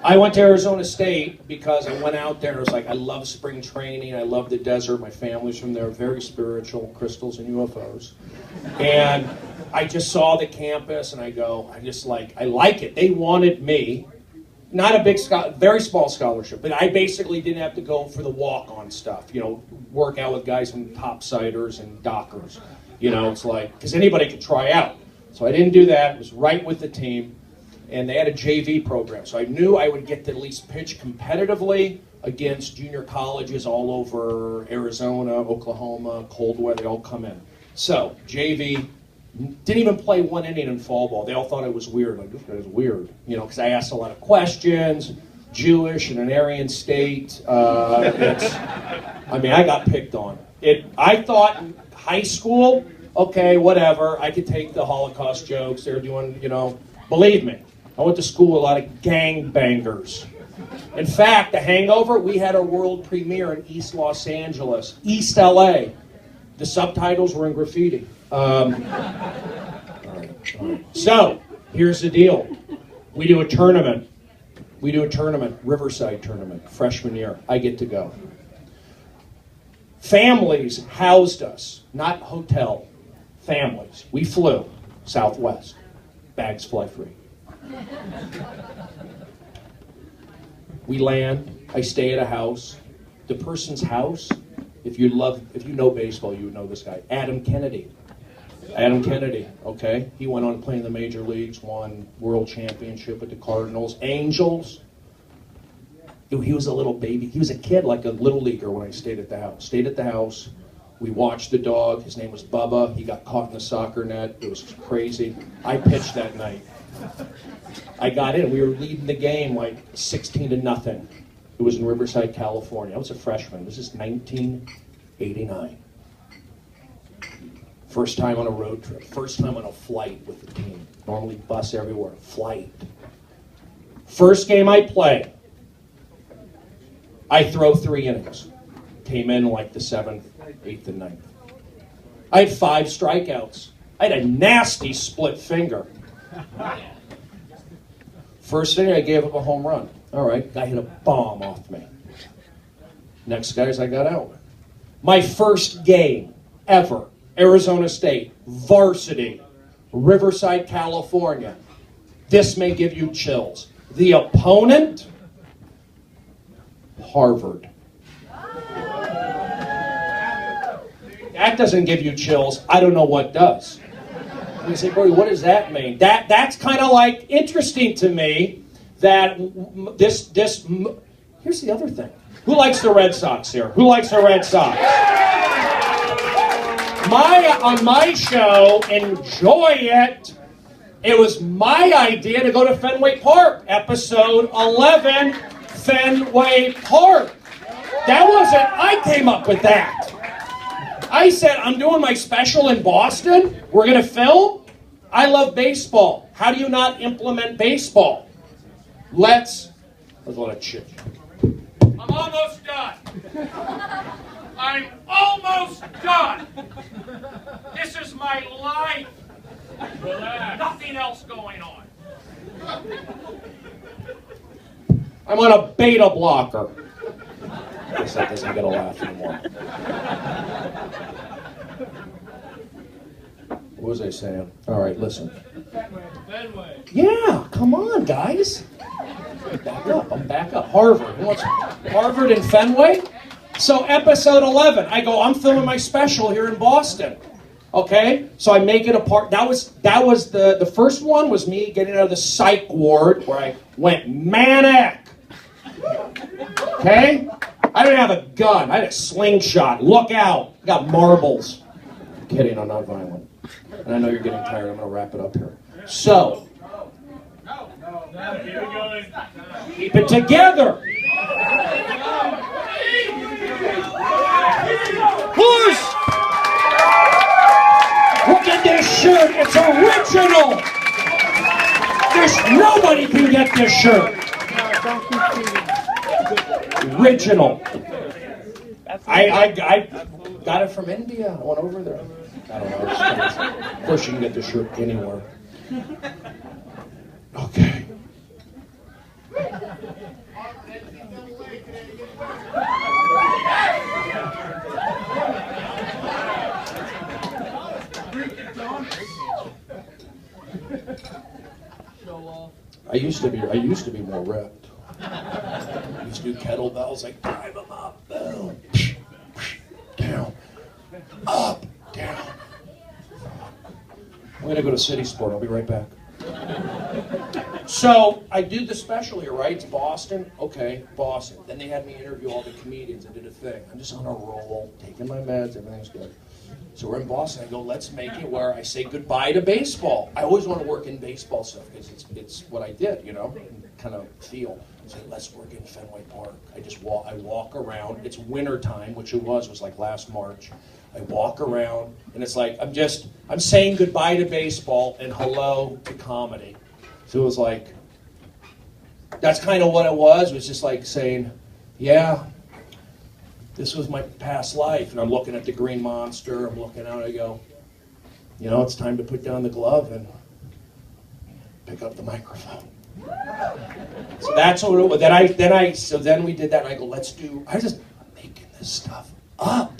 I went to Arizona State because I went out there. It was like, I love spring training. I love the desert. My family's from there. Very spiritual, crystals and UFOs. And I just saw the campus and I go, I like it. They wanted me. Not a big, very small scholarship, but I basically didn't have to go for the walk-on stuff, work out with guys in topsiders and dockers. It's like, because anybody could try out. So I didn't do that. It was right with the team. And they had a JV program. So I knew I would get to at least pitch competitively against junior colleges all over Arizona, Oklahoma, cold weather, they all come in. So JV, didn't even play one inning in fall ball. They all thought it was weird. Like, this guy's weird. Because I asked a lot of questions, Jewish in an Aryan state. I got picked on. I thought in high school, okay, whatever, I could take the Holocaust jokes. They were doing, believe me, I went to school with a lot of gangbangers. In fact, The Hangover, we had a world premiere in East Los Angeles, East LA. The subtitles were in graffiti. All right. So, here's the deal. We do a tournament, Riverside tournament, freshman year. I get to go. Families housed us, not hotel, families. We flew, Southwest. Bags fly free. We land, I stay at a house. The person's house, if you know baseball, you would know this guy, Adam Kennedy, okay? He went on to play in the major leagues, won world championship with the Cardinals. Angels. He was a little baby. He was a kid, like a little leaguer when I stayed at the house. We watched the dog. His name was Bubba. He got caught in the soccer net. It was crazy. I pitched that night. I got in. We were leading the game like 16-0. It was in Riverside, California. I was a freshman. This is 1989. First time on a road trip. First time on a flight with the team. Normally bus everywhere. Flight. First game I play. I throw 3 innings. Came in like the 7th, 8th, and 9th. I had 5 strikeouts. I had a nasty split finger. First inning, I gave up a home run. All right, guy hit a bomb off me. Next guys, I got out. My first game ever, Arizona State, varsity, Riverside, California. This may give you chills. The opponent, Harvard. That doesn't give you chills. I don't know what does. And you say, Brody, what does that mean? That's kind of like interesting to me that this. Here's the other thing. Who likes the Red Sox here? Who likes the Red Sox? On my show, Enjoy It, it was my idea to go to Fenway Park. Episode 11, Fenway Park. I came up with that. I said, I'm doing my special in Boston. We're going to film. I love baseball. How do you not implement baseball? Let's let it shit. I'm almost done. I'm almost done. This is my life. Nothing else going on. I'm on a beta blocker. I guess that doesn't get a laugh anymore. What was I saying? All right, listen. Fenway. Yeah, come on, guys. Back up. I'm back up. Harvard. Who wants Harvard and Fenway? So episode 11, I go, I'm filming my special here in Boston. Okay? So I make it a part. That was the first one was me getting out of the psych ward where I went manic. Okay? I didn't have a gun. I had a slingshot. Look out. I got marbles. I'm kidding, I'm not violent. And I know you're getting tired. I'm going to wrap it up here. So, keep it together. Push! Look at this shirt. It's original. Nobody can get this shirt. Original. I got it from India. I went over there. I don't know. Of course, you can get this shirt anywhere. Okay. I used to be more ripped. I used to do kettlebells, like drive them up, boom, down, up, down. I'm gonna go to City Sport. I'll be right back. So I do the special here, right? It's Boston. Okay, Boston. Then they had me interview all the comedians. I did a thing. I'm just on a roll, taking my meds. Everything's good. So we're in Boston. I go, let's make it where I say goodbye to baseball. I always want to work in baseball stuff because it's what I did, you know, kind of feel. So let's work in Fenway Park. I walk around. It's winter time, which it was like last March. I walk around, and it's like I'm saying goodbye to baseball and hello to comedy. So it was like, that's kind of what it was. It was just like saying, yeah, this was my past life. And I'm looking at the green monster. I'm looking out. I go, you know, it's time to put down the glove and pick up the microphone. So that's what it was. So then we did that. And I go, I'm making this stuff up.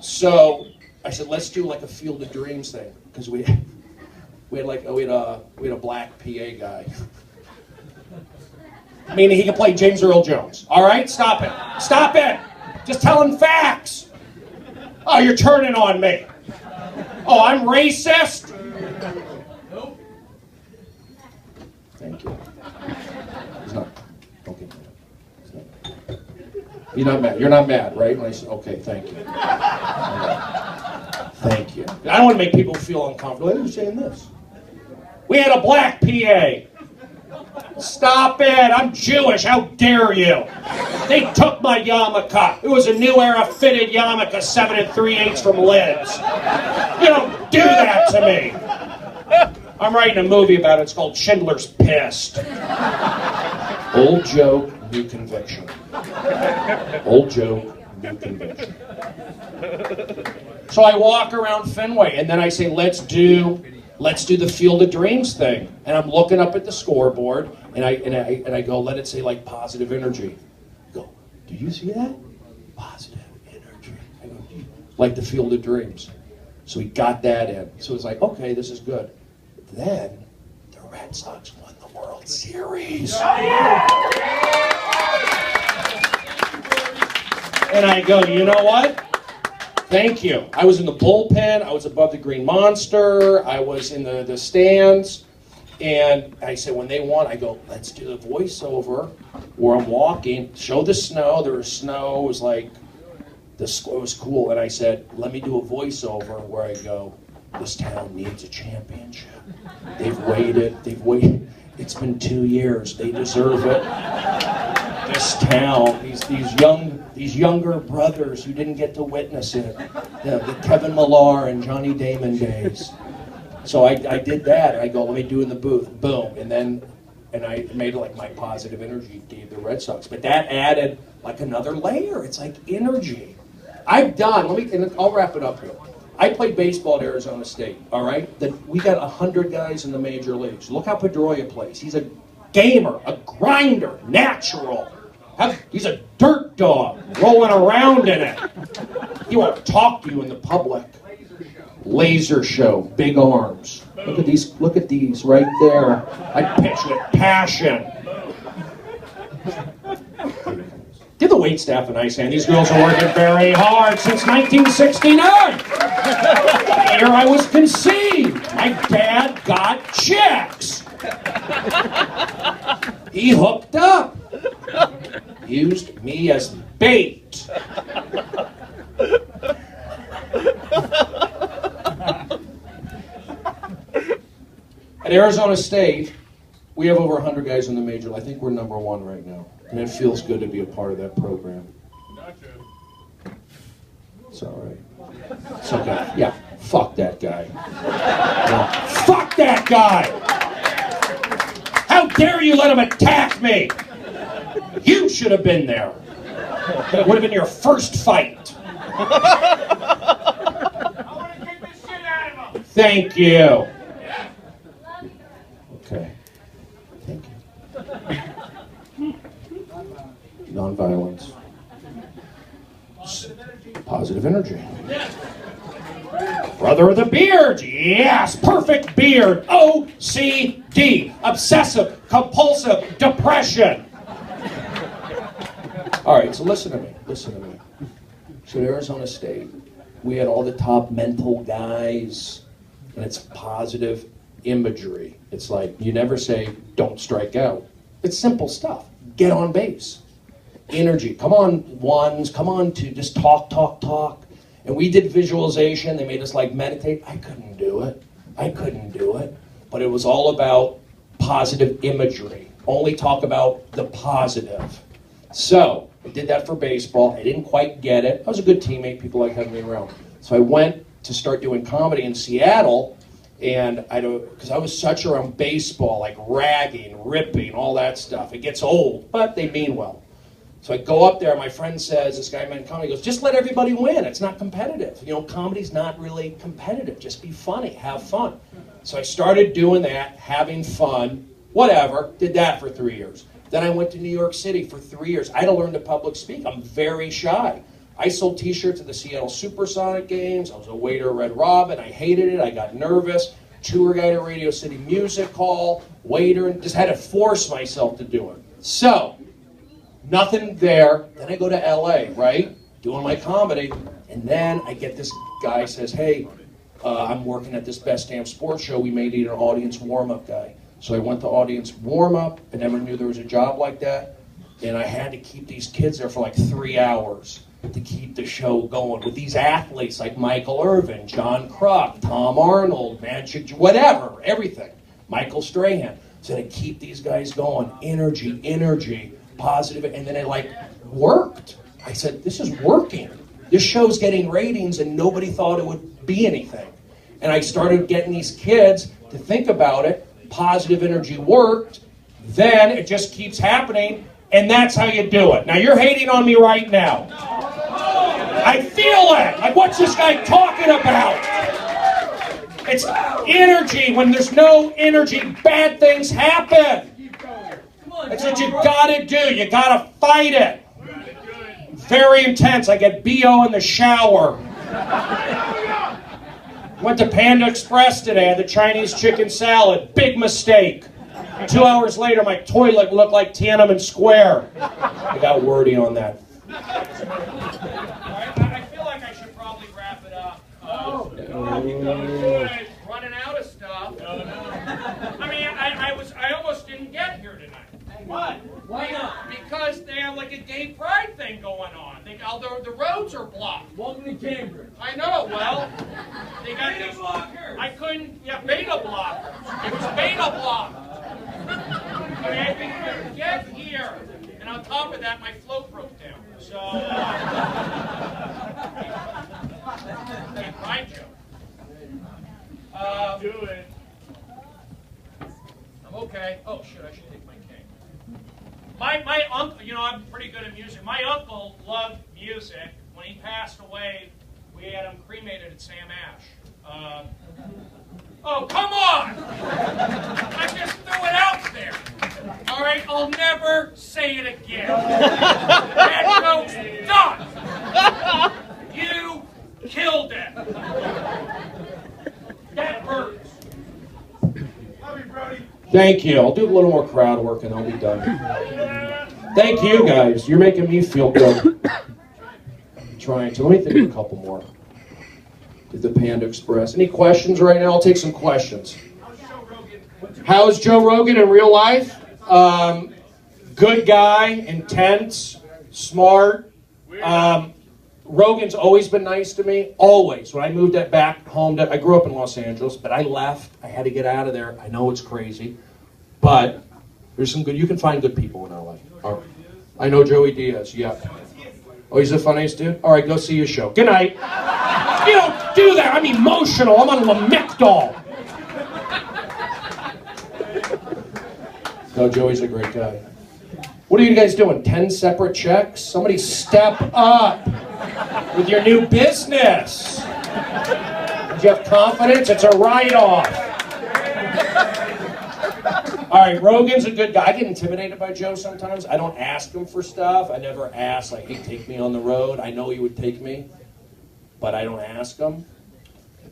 So I said, let's do like a Field of Dreams thing. Because we had a black PA guy. Meaning he could play James Earl Jones. All right? Stop it. Stop it. Just telling facts. Oh, you're turning on me. Oh, I'm racist? Nope. Thank you. He's not. Don't get mad. You're not mad. You're not mad, right? When I say, okay, thank you. Thank you. I don't want to make people feel uncomfortable. Who's saying this? We had a black PA. Stop it! I'm Jewish. How dare you? They took my yarmulke. It was a new era fitted yarmulke, 7 3/8 from Lids. You don't do that to me. I'm writing a movie about it. It's called Schindler's Pissed. Old joke, new conviction. Old joke, new conviction. So I walk around Fenway, and then I say, let's do the Field of Dreams thing. And I'm looking up at the scoreboard, and I go, let it say like positive energy. I go, do you see that? Positive energy. I go, like the Field of Dreams. So we got that in. So it's like, okay, this is good. Then the Red Sox won the World Series. And I go, you know what? Thank you. I was in the bullpen. I was above the Green Monster. I was in the stands. And I said, when they won, I go, let's do the voiceover where I'm walking. Show the snow. There was snow. It was like, it was cool. And I said, let me do a voiceover where I go, this town needs a championship. They've waited. It's been 2 years. They deserve it. This town, these younger brothers who didn't get to witness it, the Kevin Millar and Johnny Damon days. So I did that. I go, let me do it in the booth. Boom. And I made like my positive energy gave the Red Sox. But that added like another layer. It's like energy. I'll wrap it up here. I played baseball at Arizona State, all right? We got 100 guys in the major leagues. Look how Pedroia plays. He's a gamer, a grinder, natural. He's a dirt dog rolling around in it. He won't talk to you in the public. Laser show, big arms. Look at these right there. I pitch with passion. Give the waitstaff a nice hand. These girls are working very hard since 1969. The year I was conceived. My dad got chicks. He hooked up. Used me as bait. At Arizona State, we have over 100 guys in the major. I think we're number 1 right now. And it feels good to be a part of that program. Not true. It's all right. It's okay. Yeah, fuck that guy. Yeah. Fuck that guy! How dare you let him attack me? You should have been there. It would have been your first fight. I want to kick the shit out of him. Thank you. Okay. Thank you. Nonviolence. Positive energy. Brother of the beard. Yes, perfect beard. OCD. Obsessive, compulsive, depression. All right, so listen to me. So at Arizona State, we had all the top mental guys, and it's positive imagery. It's like, you never say, don't strike out. It's simple stuff. Get on base. Energy. Come on, ones. Come on, two. Just talk. And we did visualization. They made us like meditate. I couldn't do it. But it was all about positive imagery. Only talk about the positive. So I did that for baseball. I didn't quite get it. I was a good teammate. People like having me around. So I went to start doing comedy in Seattle. And because I was such around baseball, like ragging, ripping, all that stuff. It gets old, but they mean well. So I go up there, my friend says, this guy in comedy goes, just let everybody win. It's not competitive. You know, comedy's not really competitive. Just be funny, have fun. So I started doing that, having fun, whatever. Did that for 3 years. Then I went to New York City for 3 years. I had to learn to public speak. I'm very shy. I sold t-shirts at the Seattle Supersonic games. I was a waiter at Red Robin. I hated it. I got nervous. Tour guide at Radio City Music Hall. Waiter, and just had to force myself to do it. So, nothing there. Then I go to LA, right? Doing my comedy. And then I get this guy says, hey, I'm working at this Best Damn Sports Show. We may need an audience warm-up guy. So I went to audience warm-up. I never knew there was a job like that. And I had to keep these kids there for like 3 hours to keep the show going with these athletes like Michael Irvin, John Kruk, Tom Arnold, Magic, whatever, everything. Michael Strahan. So to keep these guys going, energy, positive, and then it like worked. I said, this is working. This show's getting ratings and nobody thought it would be anything. And I started getting these kids to think about it. Positive energy worked. Then it just keeps happening, and that's how you do it. Now you're hating on me right now. I feel it. Like, what's this guy talking about? It's energy. When there's no energy, bad things happen. That's what you gotta do. You gotta fight it. Very intense. I get BO in the shower. Went to Panda Express today. I had the Chinese chicken salad. Big mistake. 2 hours later, my toilet looked like Tiananmen Square. I got wordy on that. I feel like I should probably wrap it up. Running out of stuff. I mean, I almost didn't get here tonight. What? Why not? Because they have like a gay pride thing going on. The roads are blocked. Welcome to Cambridge. I know. Well, they got beta blockers. I couldn't. Yeah, beta blockers. It was beta blockers. I mean, I couldn't get here, and on top of that, my float broke down. So, pride joke. Do it. I'm okay. Oh shit! I should take my cane. My uncle, you know, I'm pretty good at music. My uncle loved music. When he passed away, we had him cremated at Sam Ash. Oh, come on! I just threw it out there. All right, I'll never say it again. That joke's done. You killed it. That hurts. Love you, Brody. Thank you. I'll do a little more crowd work and I'll be done. Thank you, guys. You're making me feel good. I'm trying to. Let me think of a couple more. Did the Panda Express. Any questions right now? I'll take some questions. How is Joe Rogan in real life? Good guy, intense, smart. Rogan's always been nice to me, always. When I moved back home, I grew up in Los Angeles, but I left. I had to get out of there. I know it's crazy, but there's some good. You can find good people in LA. All right. I know Joey Diaz. Yeah. Oh, he's the funniest dude. All right, go see your show. Good night. You don't do that. I'm emotional. I'm on Lamictal. No, Joey's a great guy. What are you guys doing? 10 separate checks? Somebody step up with your new business. Do you have confidence? It's a write-off. All right, Rogan's a good guy. I get intimidated by Joe sometimes. I don't ask him for stuff. I never ask, like, hey, take me on the road. I know he would take me, but I don't ask him.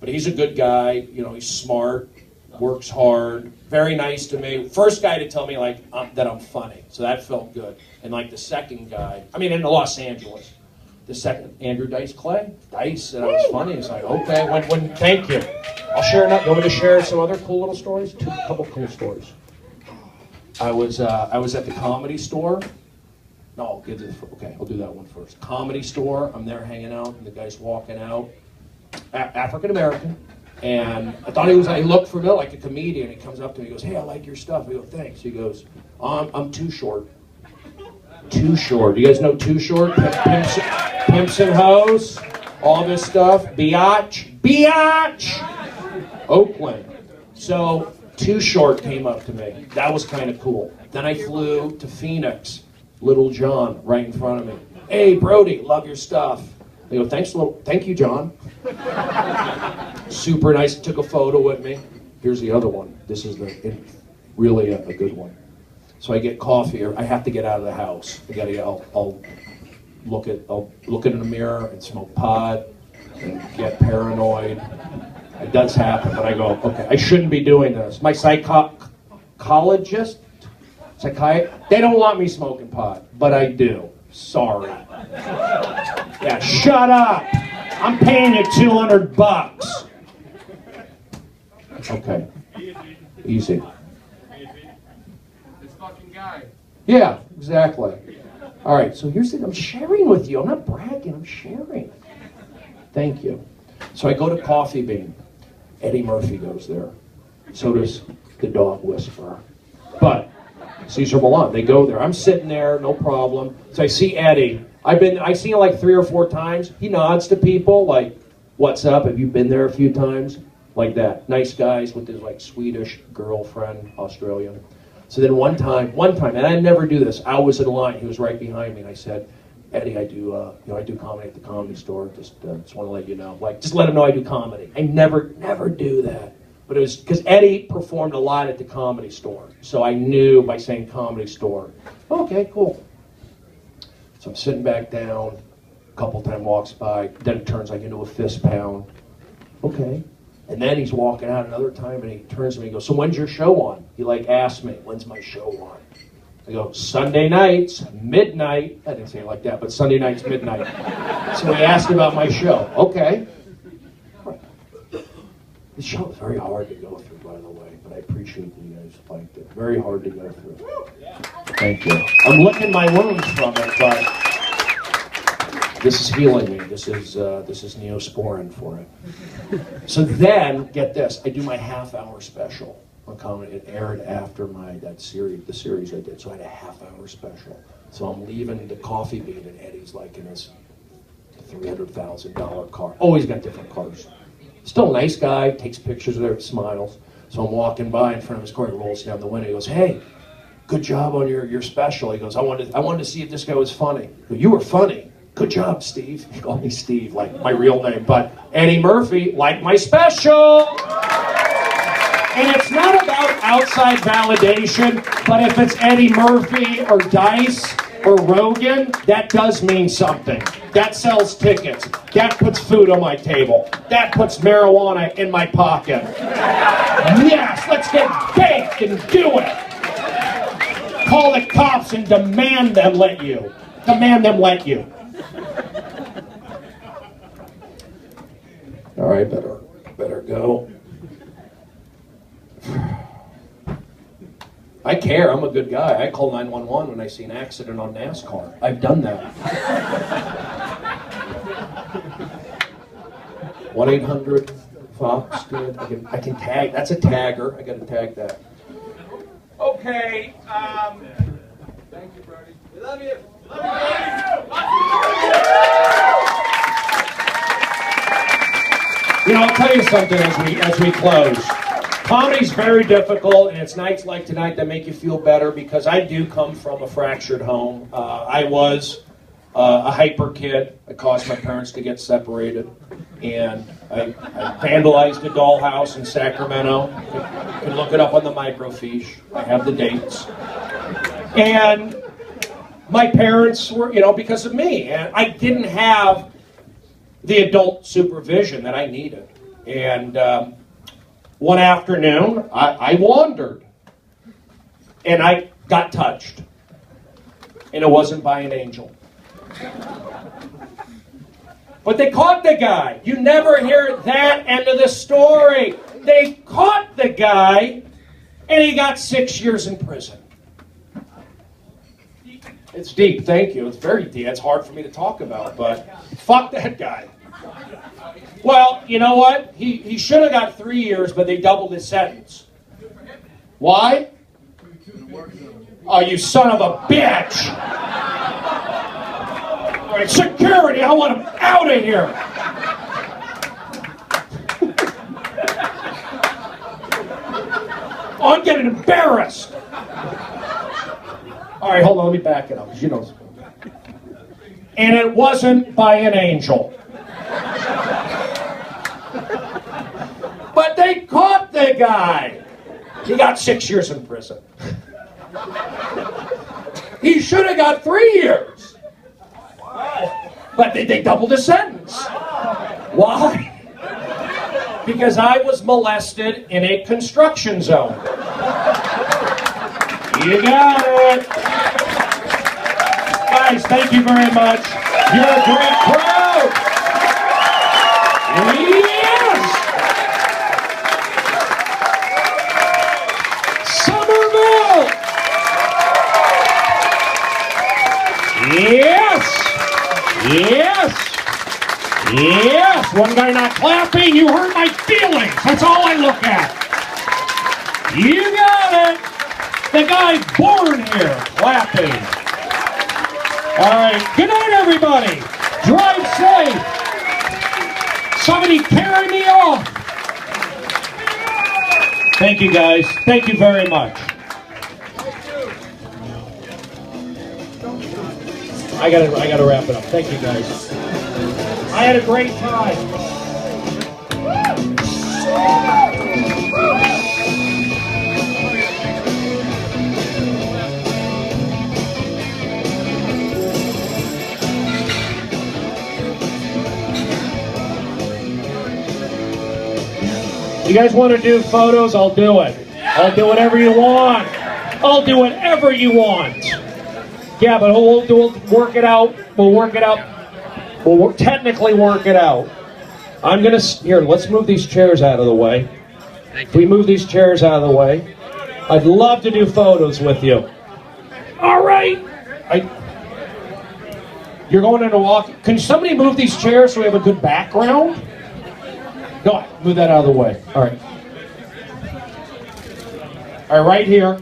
But he's a good guy. You know, he's smart, works hard, very nice to me. First guy to tell me, like, that I'm funny. So that felt good. And, like, the second guy, I mean, in Los Angeles, the second, Andrew Dice Clay. Dice, and I was funny. It's like, okay, when thank you. I'll share enough. You want me to share some other cool little stories? A couple cool stories. I was at the Comedy Store. No, I'll do that one first. Comedy Store. I'm there hanging out, and the guy's walking out, African American, and I thought he looked familiar, like a comedian. He comes up to me, he goes, "Hey, I like your stuff." I go, "Thanks." He goes, "I'm too short." Too Short. You guys know Too Short? Pimps and Hoes, all this stuff. Biatch. Oakland. So Too Short came up to me. That was kind of cool. Then I flew to Phoenix. Little John right in front of me. "Hey, Brody, love your stuff." I go, "Thank you, John." Super nice. Took a photo with me. Here's the other one. This is really a good one. So I get coffee, or I have to get out of the house. I'll look in the mirror and smoke pot and get paranoid. It does happen, but I go, okay, I shouldn't be doing this. My psychiatrist, they don't want me smoking pot, but I do. Sorry. Yeah, shut up. I'm paying you $200. Okay. Easy. Guy. Yeah, exactly. All right, so here's the thing. I'm sharing with you. I'm not bragging. I'm sharing. Thank you. So I go to Coffee Bean. Eddie Murphy goes there. So does the Dog Whisperer. But Cesar Millan, they go there. I'm sitting there, no problem. So I see Eddie. I see him like 3 or 4 times. He nods to people like, "What's up? Have you been there a few times?" Like that. Nice guys with his like Swedish girlfriend, Australian. So then one time, and I never do this. I was in line. He was right behind me, and I said, "Eddie, I do comedy at the Comedy Store. Just want to let you know. Like, just let him know I do comedy." I never do that. But it was because Eddie performed a lot at the Comedy Store, so I knew by saying Comedy Store. Okay, cool. So I'm sitting back down. A couple time walks by. Then it turns like into a fist pound. Okay. And then he's walking out another time, and he turns to me and goes, "So when's your show on?" He like asked me, "When's my show on?" I go, "Sunday nights, midnight." I didn't say it like that, but Sunday nights, midnight. So he asked about my show. Okay. The show is very hard to go through, by the way, but I appreciate that you guys liked it. Very hard to go through. Thank you. I'm licking my wounds from it, but this is healing me. This is Neosporin for it. So then, get this, I do my half-hour special on comedy. It aired after the series I did, so I had a half-hour special. So I'm leaving the Coffee Bean, and Eddie's like in his $300,000 car. Always got different cars. Still a nice guy, takes pictures of it, smiles. So I'm walking by in front of his car, he rolls down the window, he goes, "Hey, good job on your special." He goes, I wanted to see if this guy was funny." I go, "You were funny. Good job, Steve." He called me Steve, like my real name. But Eddie Murphy liked my special. And it's not about outside validation, but if it's Eddie Murphy or Dice or Rogan, that does mean something. That sells tickets. That puts food on my table. That puts marijuana in my pocket. Yes, let's get baked and do it. Call the cops and demand them let you. All right, better go. I care. I'm a good guy. I call 911 when I see an accident on NASCAR. I've done that. 1-800-FOX. Good. I can tag. That's a tagger. I got to tag that. Okay. Thank you, Brody. We love you. You know, I'll tell you something as we close. Comedy's very difficult, and it's nights like tonight that make you feel better because I do come from a fractured home. I was a hyper kid. I caused my parents to get separated. And I vandalized a dollhouse in Sacramento. You can look it up on the microfiche. I have the dates. And my parents were, because of me. And I didn't have the adult supervision that I needed. And one afternoon, I wandered. And I got touched. And it wasn't by an angel. But they caught the guy. You never hear that end of the story. They caught the guy, and he got 6 years in prison. It's deep, thank you. It's very deep. It's hard for me to talk about, but fuck that guy. Well, you know what? He should have got 3 years, but they doubled his sentence. Why? Oh, you son of a bitch! All right, security, I want him out of here! Oh, I'm getting embarrassed! All right, hold on, let me back it up, because you know. And it wasn't by an angel. But they caught the guy! He got 6 years in prison. He should have got 3 years. But they doubled his sentence. Why? Because I was molested in a construction zone. You got it. Guys, thank you very much. You're a great crowd. Yes! Somerville! Yes! Yes! Yes! One guy not clapping, you hurt my feelings. That's all I look at. You got it! The guy born here clapping. All right, good night, everybody. Drive safe. Somebody carry me off. Thank you, guys. Thank you very much. I gotta wrap it up. Thank you, guys. I had a great time. You guys want to do photos? I'll do it. I'll do whatever you want. I'll do whatever you want. Yeah, but we'll work it out. We'll work it out. We'll technically work it out. I'm going to... Here, let's move these chairs out of the way. If we move these chairs out of the way, I'd love to do photos with you. All right. You're going into walk. Can somebody move these chairs so we have a good background? Go on, move that out of the way. All right. All right, right here.